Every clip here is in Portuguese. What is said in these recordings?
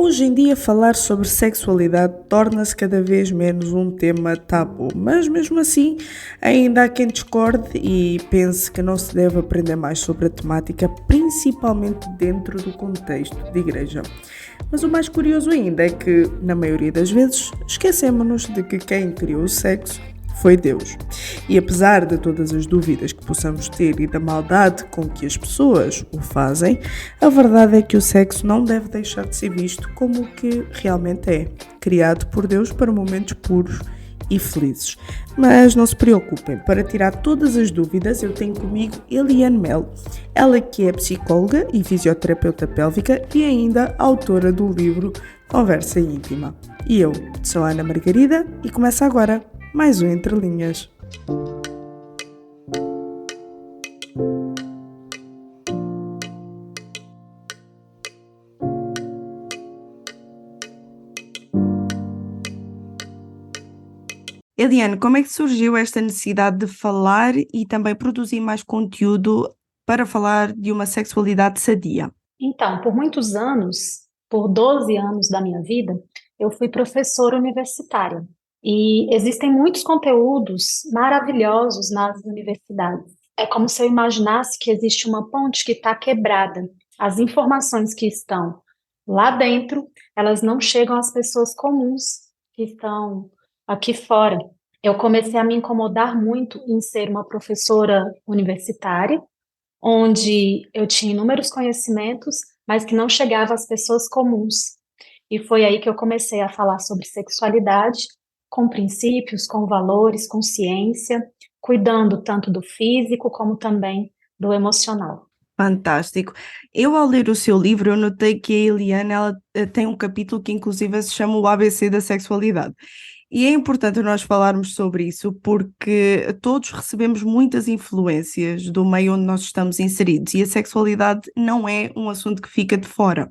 Hoje em dia, falar sobre sexualidade torna-se cada vez menos um tema tabu, mas mesmo assim, ainda há quem discorde e pense que não se deve aprender mais sobre a temática, principalmente dentro do contexto de igreja. Mas o mais curioso ainda é que, na maioria das vezes, esquecemos-nos de que quem criou o sexo foi Deus. E apesar de todas as dúvidas que possamos ter e da maldade com que as pessoas o fazem, a verdade é que o sexo não deve deixar de ser visto como o que realmente é, criado por Deus para momentos puros e felizes. Mas não se preocupem, para tirar todas as dúvidas eu tenho comigo Eliane Melo, ela que é psicóloga e fisioterapeuta pélvica e ainda autora do livro Conversa Íntima. E eu sou a Ana Margarida e começa agora mais um Entre Linhas. Eliane, como é que surgiu esta necessidade de falar e também produzir mais conteúdo para falar de uma sexualidade sadia? Então, por muitos anos, por 12 anos da minha vida, eu fui professora universitária. E existem muitos conteúdos maravilhosos nas universidades. É como se eu imaginasse que existe uma ponte que está quebrada. As informações que estão lá dentro, elas não chegam às pessoas comuns que estão aqui fora. Eu comecei a me incomodar muito em ser uma professora universitária onde eu tinha inúmeros conhecimentos, mas que não chegava às pessoas comuns. E foi aí que eu comecei a falar sobre sexualidade, com princípios, com valores, com ciência, cuidando tanto do físico como também do emocional. Fantástico. Eu, ao ler o seu livro, eu notei que a Eliane tem um capítulo que inclusive se chama o ABC da sexualidade. E é importante nós falarmos sobre isso porque todos recebemos muitas influências do meio onde nós estamos inseridos e a sexualidade não é um assunto que fica de fora.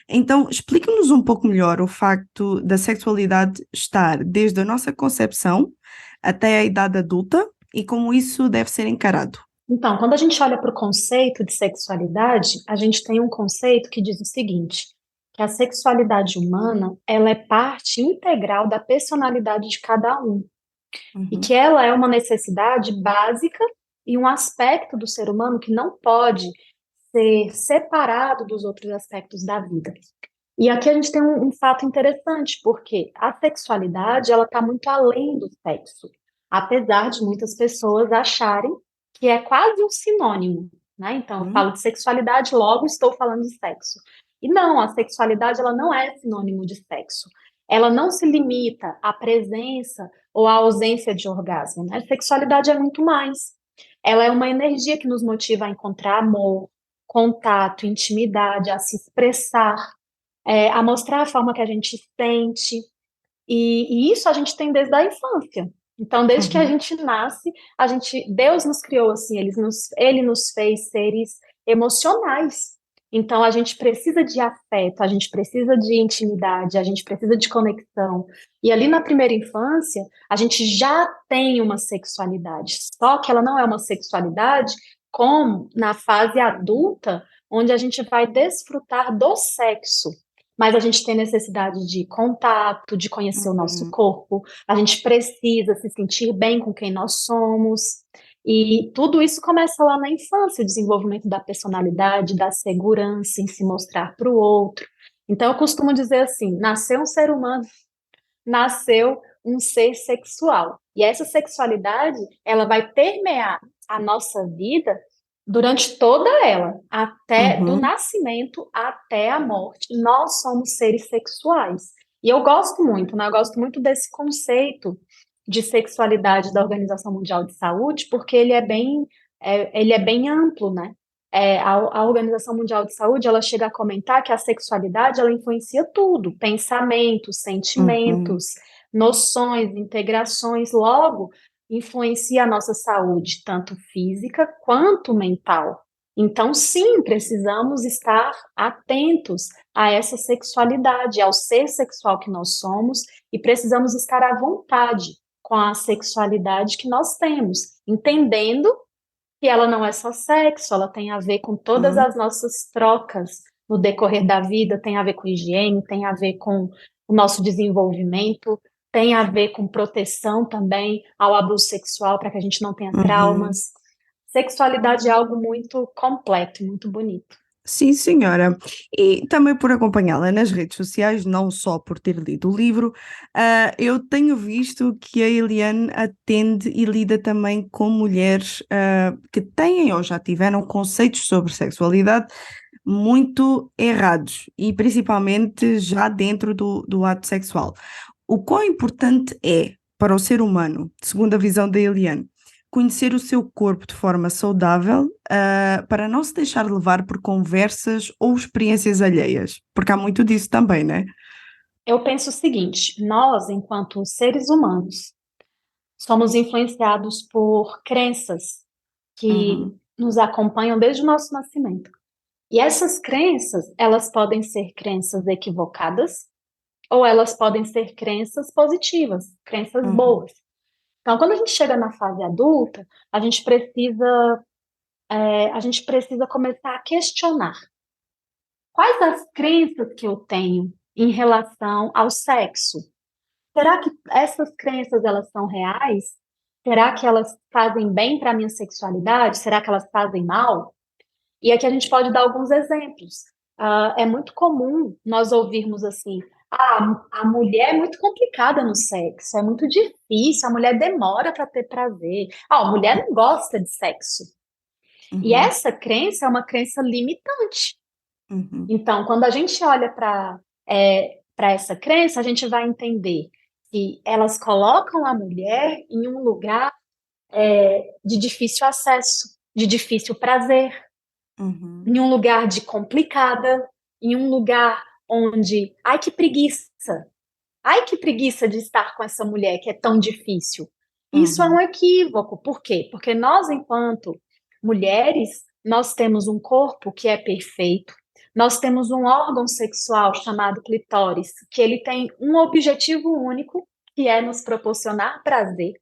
Então, explique-nos um pouco melhor o facto da sexualidade estar desde a nossa concepção até a idade adulta e como isso deve ser encarado. Então, quando a gente olha para o conceito de sexualidade, a gente tem um conceito que diz o seguinte, que a sexualidade humana, ela é parte integral da personalidade de cada um. E que Uhum, ela é uma necessidade básica e um aspecto do ser humano que não pode ser separado dos outros aspectos da vida. E aqui a gente tem um fato interessante, porque a sexualidade ela está muito além do sexo, apesar de muitas pessoas acharem que é quase um sinônimo, né? Então, eu uhum, falo de sexualidade, logo estou falando de sexo. E não, a sexualidade ela não é sinônimo de sexo. Ela não se limita à presença ou à ausência de orgasmo, né? A sexualidade é muito mais. Ela é uma energia que nos motiva a encontrar amor, contato, intimidade, a se expressar, a mostrar a forma que a gente sente. E isso a gente tem desde a infância. Então, desde que a uhum. gente nasce, Deus nos criou assim, ele nos fez seres emocionais. Então, a gente precisa de afeto, a gente precisa de intimidade, a gente precisa de conexão. E ali na primeira infância, a gente já tem uma sexualidade, só que ela não é uma sexualidade como na fase adulta, onde a gente vai desfrutar do sexo, mas a gente tem necessidade de contato, de conhecer o nosso Uhum. corpo, a gente precisa se sentir bem com quem nós somos. E tudo isso começa lá na infância, o desenvolvimento da personalidade, da segurança em se mostrar para o outro. Então, eu costumo dizer assim: nasceu um ser humano, nasceu um ser sexual. E essa sexualidade, ela vai permear a nossa vida durante toda ela, até do Uhum. nascimento até a morte. Nós somos seres sexuais. E eu gosto muito, né? Eu gosto muito desse conceito de sexualidade da Organização Mundial de Saúde, porque ele é bem amplo, né? A Organização Mundial de Saúde, ela chega a comentar que a sexualidade, ela influencia tudo, pensamentos, Uhum. sentimentos, noções, integrações, logo, influencia a nossa saúde, tanto física quanto mental. Então, sim, precisamos estar atentos a essa sexualidade, ao ser sexual que nós somos, e precisamos estar à vontade com a sexualidade que nós temos, entendendo que ela não é só sexo, ela tem a ver com todas Uhum. as nossas trocas, no decorrer da vida, tem a ver com higiene, tem a ver com o nosso desenvolvimento, tem a ver com proteção também ao abuso sexual, para que a gente não tenha Uhum. traumas. Sexualidade é algo muito completo, muito bonito. Sim, senhora. E também por acompanhá-la nas redes sociais, não só por ter lido o livro, eu tenho visto que a Eliane atende e lida também com mulheres, que têm ou já tiveram conceitos sobre sexualidade muito errados e principalmente já dentro do ato sexual. O quão importante é para o ser humano, segundo a visão da Eliane, conhecer o seu corpo de forma saudável, para não se deixar levar por conversas ou experiências alheias, porque há muito disso também, né? Eu penso o seguinte: nós, enquanto seres humanos, somos influenciados por crenças que Uhum, nos acompanham desde o nosso nascimento. E essas crenças, elas podem ser crenças equivocadas ou elas podem ser crenças positivas, crenças uhum, boas. Então, quando a gente chega na fase adulta, a gente precisa começar a questionar quais as crenças que eu tenho em relação ao sexo. Será que essas crenças elas são reais? Será que elas fazem bem para a minha sexualidade? Será que elas fazem mal? E aqui a gente pode dar alguns exemplos. É muito comum nós ouvirmos assim: a mulher é muito complicada no sexo, é muito difícil, a mulher demora para ter prazer, a mulher não gosta de sexo. E uhum, essa crença é uma crença limitante. uhum, Então, quando a gente olha para essa crença, a gente vai entender que elas colocam a mulher em um lugar de difícil acesso, de difícil prazer, uhum, em um lugar de complicada, em um lugar onde, ai que preguiça de estar com essa mulher que é tão difícil. Isso é um uhum, equívoco. Por quê? Porque nós, enquanto mulheres, nós temos um corpo que é perfeito. Nós temos um órgão sexual chamado clitóris, que ele tem um objetivo único, que é nos proporcionar prazer.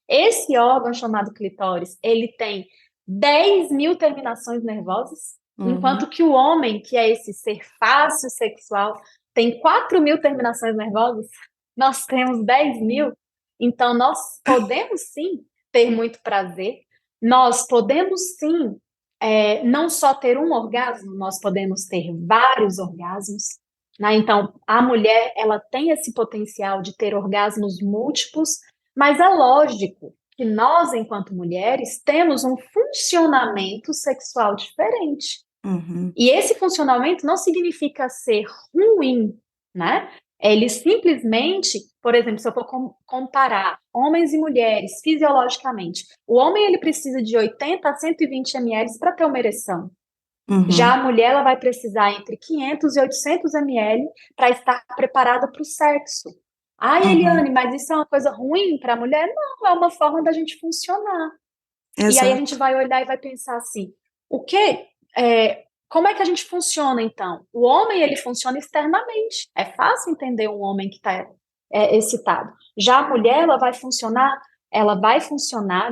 Esse órgão chamado clitóris, ele tem 10.000 terminações nervosas, enquanto uhum, que o homem, que é esse ser fácil sexual, tem 4.000 terminações nervosas. Nós temos 10.000. Então, nós podemos sim ter muito prazer, nós podemos sim não só ter um orgasmo, nós podemos ter vários orgasmos. Né? Então, a mulher ela tem esse potencial de ter orgasmos múltiplos, mas é lógico que nós, enquanto mulheres, temos um funcionamento sexual diferente. uhum, E esse funcionamento não significa ser ruim, né? Ele simplesmente, por exemplo, se eu for comparar homens e mulheres fisiologicamente, o homem ele precisa de 80 a 120 ml para ter uma ereção. Já uhum, a mulher ela vai precisar entre 500 e 800 ml para estar preparada para o sexo. Ai, uhum, Eliane, mas isso é uma coisa ruim para a mulher? Não, é uma forma da gente funcionar. E aí a gente exato. vai olhar e vai pensar assim, o que, como é que a gente funciona então? O homem ele funciona externamente. É fácil entender um homem que está excitado. Já a mulher ela vai funcionar,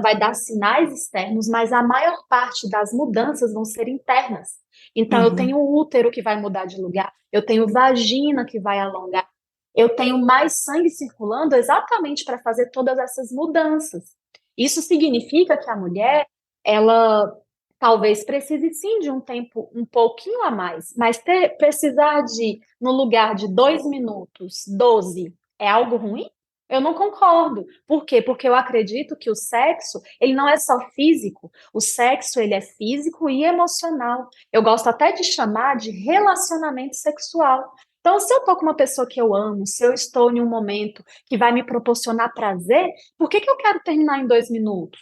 vai dar sinais externos, mas a maior parte das mudanças vão ser internas. Então eu tenho Uhum, um útero que vai mudar de lugar, eu tenho vagina que vai alongar, eu tenho mais sangue circulando exatamente para fazer todas essas mudanças. Isso significa que a mulher, ela talvez precise sim de um tempo um pouquinho a mais, mas precisar de, no lugar de 2 minutos, 12, é algo ruim? Eu não concordo. Por quê? Porque eu acredito que o sexo, ele não é só físico. O sexo, ele é físico e emocional. Eu gosto até de chamar de relacionamento sexual. Então, se eu tô com uma pessoa que eu amo, se eu estou em um momento que vai me proporcionar prazer, por que que eu quero terminar em 2 minutos?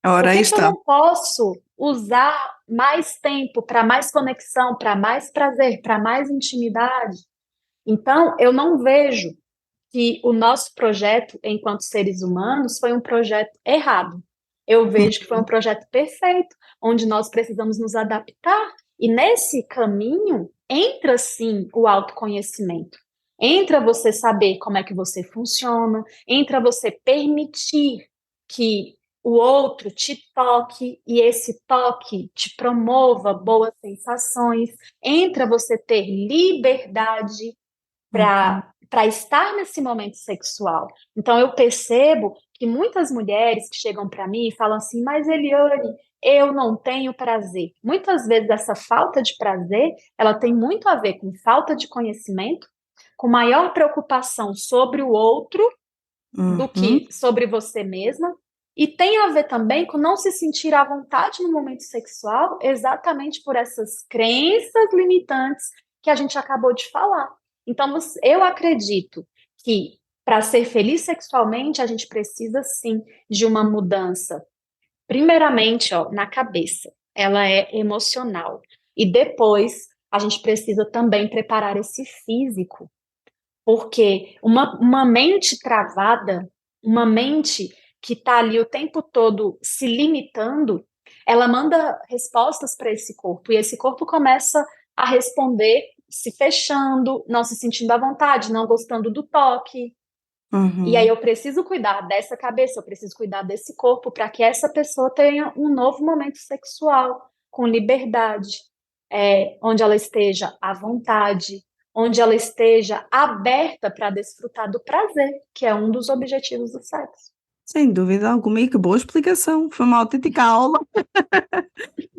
Por ora aí que que eu está. não posso usar mais tempo para mais conexão, para mais prazer, para mais intimidade? Então, eu não vejo que o nosso projeto, enquanto seres humanos, foi um projeto errado. Eu vejo que foi um projeto perfeito, onde nós precisamos nos adaptar. E nesse caminho entra sim o autoconhecimento. Entra você saber como é que você funciona, entra você permitir que o outro te toque e esse toque te promova boas sensações, entra você ter liberdade Uhum. para estar nesse momento sexual. Então eu percebo que muitas mulheres que chegam para mim e falam assim, mas Eliane, eu não tenho prazer. Muitas vezes essa falta de prazer, ela tem muito a ver com falta de conhecimento, com maior preocupação sobre o outro do Uhum. que sobre você mesma. E tem a ver também com não se sentir à vontade no momento sexual, exatamente por essas crenças limitantes que a gente acabou de falar. Então, eu acredito que para ser feliz sexualmente, a gente precisa sim de uma mudança, primeiramente, ó, na cabeça. Ela é emocional. E depois, a gente precisa também preparar esse físico, porque uma mente travada, uma mente que está ali o tempo todo se limitando, ela manda respostas para esse corpo, e esse corpo começa a responder se fechando, não se sentindo à vontade, não gostando do toque. E aí Uhum. eu preciso cuidar dessa cabeça, eu preciso cuidar desse corpo para que essa pessoa tenha um novo momento sexual, com liberdade, onde ela esteja à vontade, onde ela esteja aberta para desfrutar do prazer, que é um dos objetivos do sexo. Sem dúvida alguma, e que boa explicação. Foi uma autêntica aula.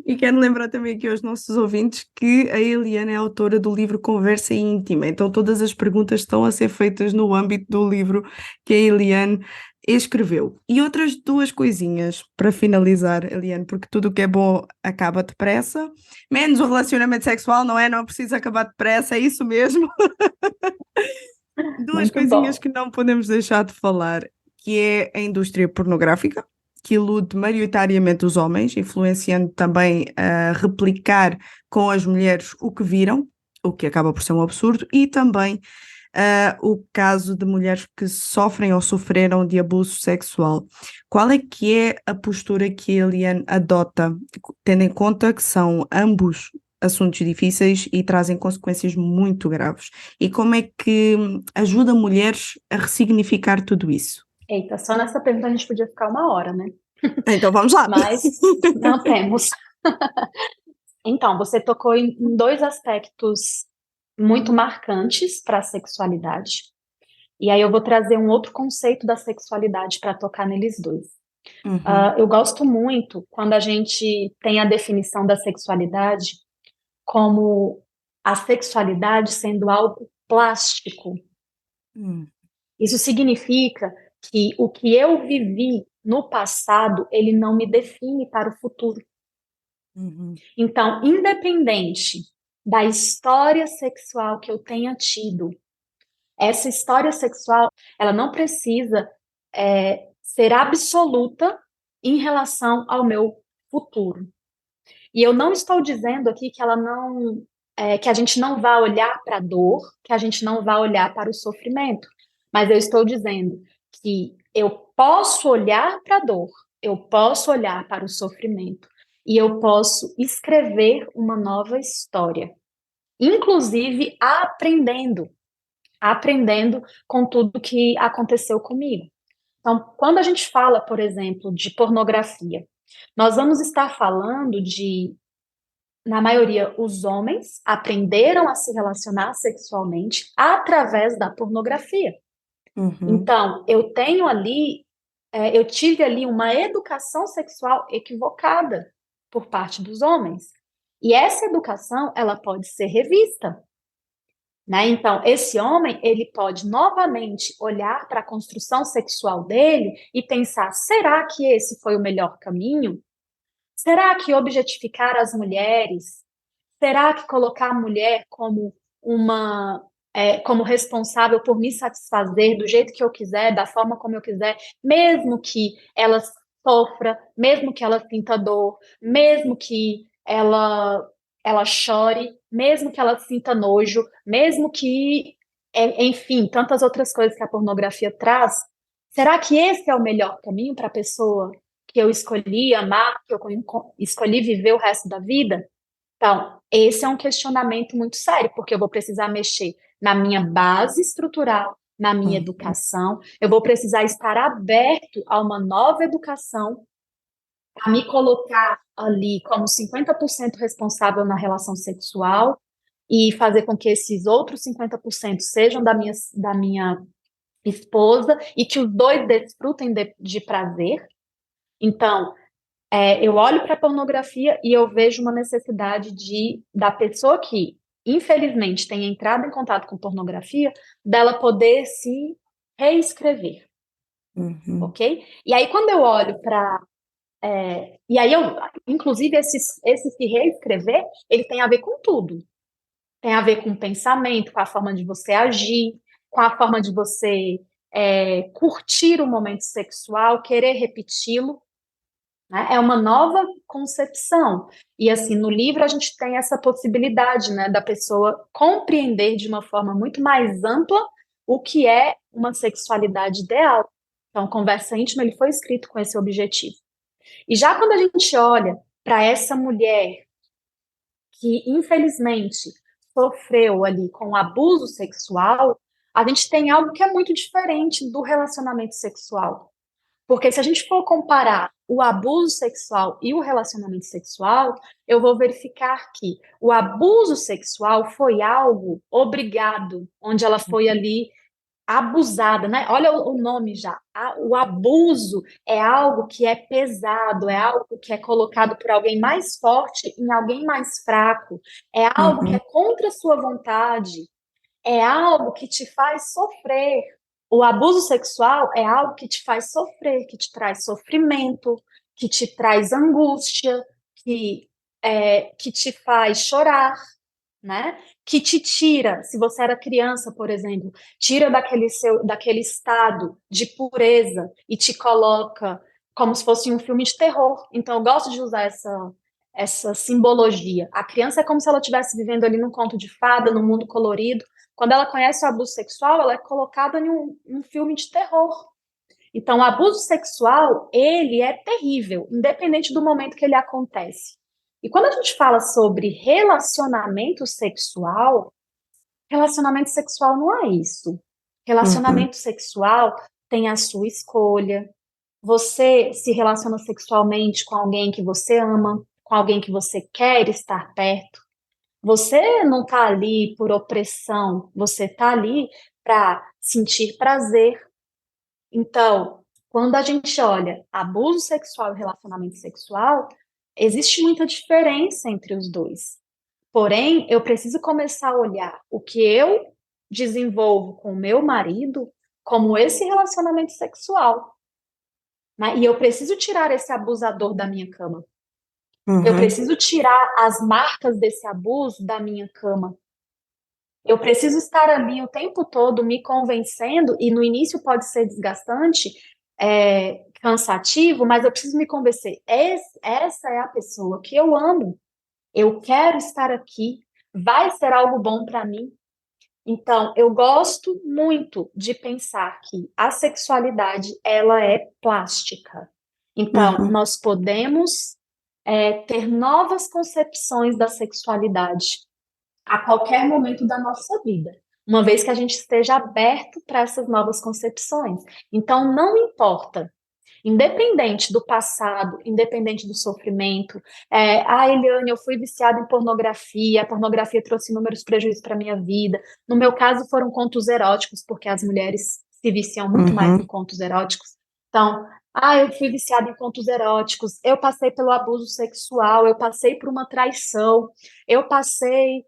E quero lembrar também aqui aos nossos ouvintes que a Eliana é autora do livro Conversa Íntima, então todas as perguntas estão a ser feitas no âmbito do livro que a Eliane escreveu. E outras duas coisinhas para finalizar, Eliane, porque tudo o que é bom acaba depressa, menos o relacionamento sexual, não é? Não precisa acabar depressa, é isso mesmo. Duas Muito coisinhas bom. que não podemos deixar de falar, que é a indústria pornográfica, que ilude maioritariamente os homens, influenciando também a replicar com as mulheres o que viram, o que acaba por ser um absurdo, e também o caso de mulheres que sofrem ou sofreram de abuso sexual. Qual é que é a postura que a Eliane adota, tendo em conta que são ambos assuntos difíceis e trazem consequências muito graves? E como é que ajuda mulheres a ressignificar tudo isso? Eita, só nessa pergunta a gente podia ficar uma hora, né? Então vamos lá. Mas não temos. Então, você tocou em dois aspectos muito marcantes para a sexualidade. E aí eu vou trazer um outro conceito da sexualidade para tocar neles dois. Uhum, Eu gosto muito quando a gente tem a definição da sexualidade como a sexualidade sendo algo plástico. uhum, Isso significa que o que eu vivi no passado, ele não me define para o futuro. uhum, Então, independente da história sexual que eu tenha tido, essa história sexual, ela não precisa ser absoluta em relação ao meu futuro. E eu não estou dizendo aqui que ela não, que a gente não vá olhar para a dor, que a gente não vá olhar para o sofrimento, mas eu estou dizendo que eu posso olhar para a dor, eu posso olhar para o sofrimento e eu posso escrever uma nova história, inclusive aprendendo com tudo que aconteceu comigo. Então, quando a gente fala, por exemplo, de pornografia, nós vamos estar falando de, na maioria, os homens aprenderam a se relacionar sexualmente através da pornografia. uhum, Então, eu tive ali uma educação sexual equivocada por parte dos homens. E essa educação, ela pode ser revista. Né? Então, esse homem, ele pode novamente olhar para a construção sexual dele e pensar: será que esse foi o melhor caminho? Será que objetificar as mulheres? Será que colocar a mulher como como responsável por me satisfazer do jeito que eu quiser, da forma como eu quiser, mesmo que ela sofra, mesmo que ela sinta dor, mesmo que ela chore, mesmo que ela sinta nojo, mesmo que, enfim, tantas outras coisas que a pornografia traz. Será que esse é o melhor caminho para a pessoa que eu escolhi amar, que eu escolhi viver o resto da vida? Então, esse é um questionamento muito sério, porque eu vou precisar mexer na minha base estrutural, na minha uhum, educação, eu vou precisar estar aberto a uma nova educação a me colocar ali como 50% responsável na relação sexual e fazer com que esses outros 50% sejam da minha esposa e que os dois desfrutem de prazer. Então, eu olho para a pornografia e eu vejo uma necessidade da pessoa que, infelizmente, tem entrado em contato com pornografia, dela poder se reescrever, Uhum. ok? E aí, quando eu olho para. E aí, inclusive, esse se reescrever, ele tem a ver com tudo. Tem a ver com o pensamento, com a forma de você agir, com a forma de você curtir o momento sexual, querer repeti-lo, né? É uma nova concepção. E assim, no livro a gente tem essa possibilidade, né, da pessoa compreender de uma forma muito mais ampla o que é uma sexualidade ideal. Então, Conversa Íntima, ele foi escrito com esse objetivo. E já quando a gente olha para essa mulher que, infelizmente, sofreu ali com abuso sexual, a gente tem algo que é muito diferente do relacionamento sexual. Porque se a gente for comparar o abuso sexual e o relacionamento sexual, eu vou verificar que o abuso sexual foi algo obrigado, onde ela foi ali abusada, né? Olha o nome já. O abuso é algo que é pesado, é algo que é colocado por alguém mais forte em alguém mais fraco, é algo que é Uhum. contra a sua vontade, é algo que te faz sofrer. O abuso sexual é algo que te faz sofrer, que te traz sofrimento, que te traz angústia, que te faz chorar, né? Que te tira, se você era criança, por exemplo, tira daquele estado de pureza e te coloca como se fosse um filme de terror. Então, eu gosto de usar essa simbologia. A criança é como se ela estivesse vivendo ali num conto de fada, num mundo colorido. Quando ela conhece o abuso sexual, ela é colocada em um filme de terror. Então, o abuso sexual, ele é terrível, independente do momento que ele acontece. E quando a gente fala sobre relacionamento sexual não é isso. Uhum. Relacionamento sexual tem a sua escolha. Você se relaciona sexualmente com alguém que você ama, com alguém que você quer estar perto. Você não está ali por opressão, você está ali para sentir prazer. Então, quando a gente olha abuso sexual e relacionamento sexual, existe muita diferença entre os dois. Porém, eu preciso começar a olhar o que eu desenvolvo com o meu marido como esse relacionamento sexual, né? E eu preciso tirar esse abusador da minha cama. Eu Uhum. preciso tirar as marcas desse abuso da minha cama. Eu preciso estar ali o tempo todo me convencendo, e no início pode ser desgastante, cansativo, mas eu preciso me convencer. Essa é a pessoa que eu amo. Eu quero estar aqui. Vai ser algo bom para mim. Então, eu gosto muito de pensar que a sexualidade, ela é plástica. Então, Uhum. nós podemos ter novas concepções da sexualidade a qualquer momento da nossa vida, uma vez que a gente esteja aberto para essas novas concepções. Então, não importa, independente do passado, independente do sofrimento, Eliane, eu fui viciada em pornografia, a pornografia trouxe inúmeros prejuízos para a minha vida. No meu caso, foram contos eróticos, porque as mulheres se viciam muito mais em Uhum. contos eróticos. Então, eu fui viciada em contos eróticos, eu passei pelo abuso sexual, eu passei por uma traição, eu passei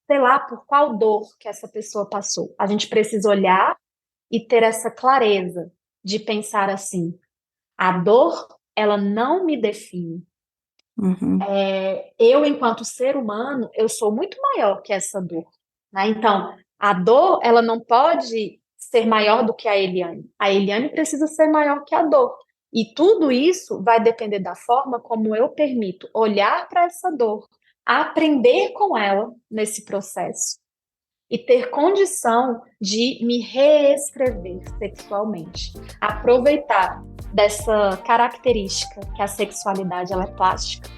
sei lá, por qual dor que essa pessoa passou. A gente precisa olhar e ter essa clareza de pensar assim: a dor, ela não me define. Uhum. Eu, enquanto ser humano, eu sou muito maior que essa dor, né? Então, a dor, ela não pode ser maior do que a Eliane. A Eliane precisa ser maior que a dor. E tudo isso vai depender da forma como eu permito olhar para essa dor, aprender com ela nesse processo e ter condição de me reescrever sexualmente. Aproveitar dessa característica que a sexualidade ela é plástica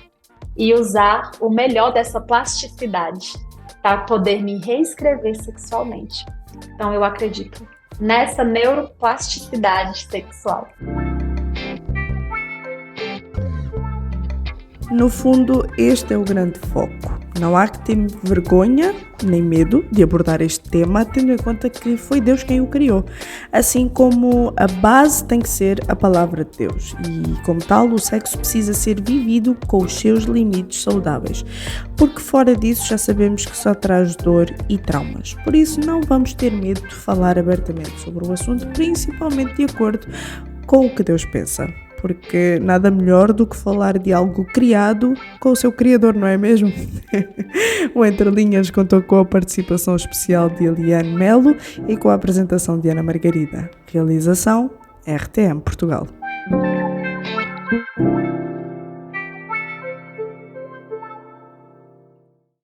e usar o melhor dessa plasticidade para poder me reescrever sexualmente. Então eu acredito nessa neuroplasticidade sexual. No fundo, este é o grande foco. Não há que ter vergonha nem medo de abordar este tema, tendo em conta que foi Deus quem o criou. Assim como a base tem que ser a palavra de Deus. E, como tal, o sexo precisa ser vivido com os seus limites saudáveis. Porque fora disso já sabemos que só traz dor e traumas. Por isso, não vamos ter medo de falar abertamente sobre o assunto, principalmente de acordo com o que Deus pensa. Porque nada melhor do que falar de algo criado com o seu criador, não é mesmo? O Entre Linhas contou com a participação especial de Eliane Melo e com a apresentação de Ana Margarida. Realização RTM Portugal.